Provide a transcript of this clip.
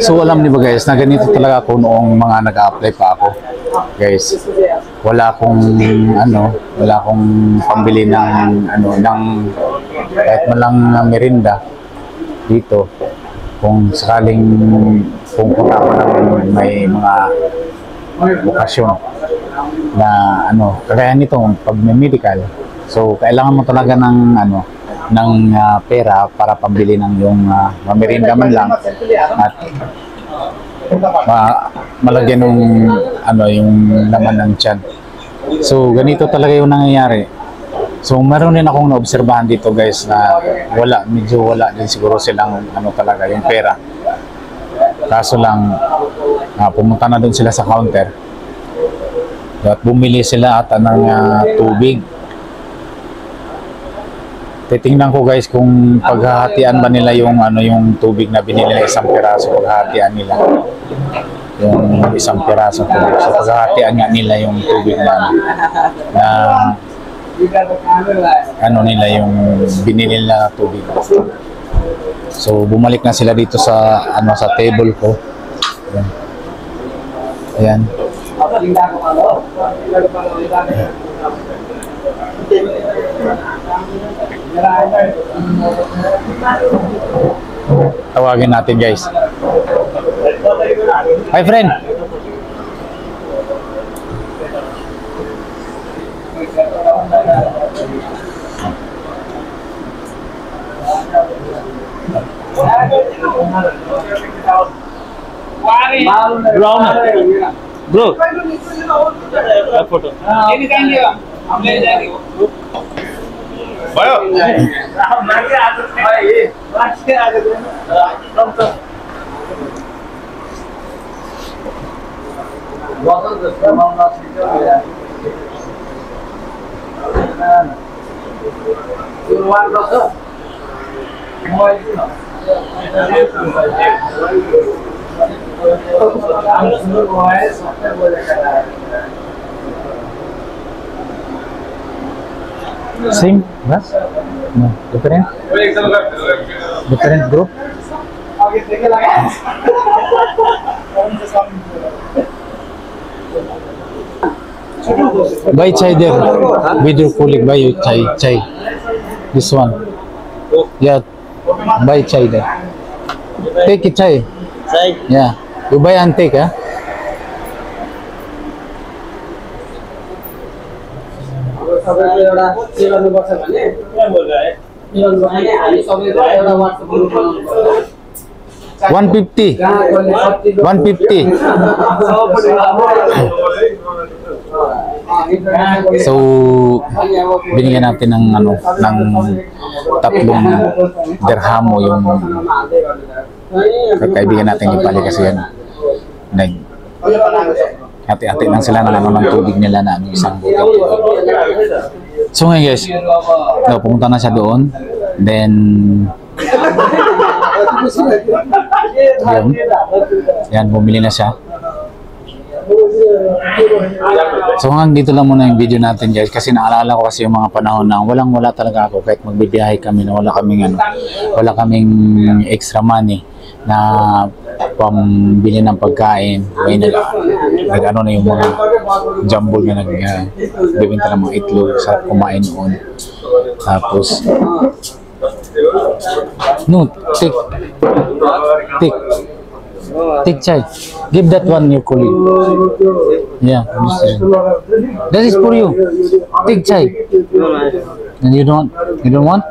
So alam niyo ba guys, na ganito talaga ako noong mga nag-a-apply pa ako. Guys, wala akong pambili ng kahit malang merinda dito. Kung sakaling pupunta ako ng may mga okasyon na kagaya nito pag may medical. So kailangan mo talaga ng pera para pambili ng yung merinda man lang at malagyan yung laman ng tiyan. So ganito talaga yung nangyayari. So meron din akong naobserbahan dito guys na medyo wala din siguro silang talaga yung pera. Kaso lang pumunta na doon sila sa counter at bumili sila ata ng tubig. Titingnan ko guys kung paghahatian ba nila yung tubig na binili na isang piraso, paghahatian nila yung isang piraso tubig. So paghahatian nga nila yung tubig na nila yung binili nila na tubig. So bumalik na sila dito sa table ko. Ayan. Tawagin natin guys. Hi friend. Bro. Photo. Bayo. Same? Yes? No. Different? Different group? Buy chai there. With your colleague, buy your chai. This one. Yeah. Buy chai there. Take it chai. Yeah. You buy and take, huh? $150. So binigyan natin ng tatlong dirhamo yung kaibigan natin ni Pali kasi hati-hati lang sila ng tubig nila na isang bottle. So ngayon guys, pumunta na siya doon. Then yan, bumili na siya. So hanggang dito lang muna yung video natin guys, kasi naalala ko kasi yung mga panahon na wala talaga ako kahit magbibiyahe kami na wala kaming extra money na pambili ng pagkain. May na yung mga jumble na nagbibenta ng mga itlog sa kumain noon. Tapos no, take chai. Give that one your colleague. Yeah, that is for you. Take chai. And you don't want?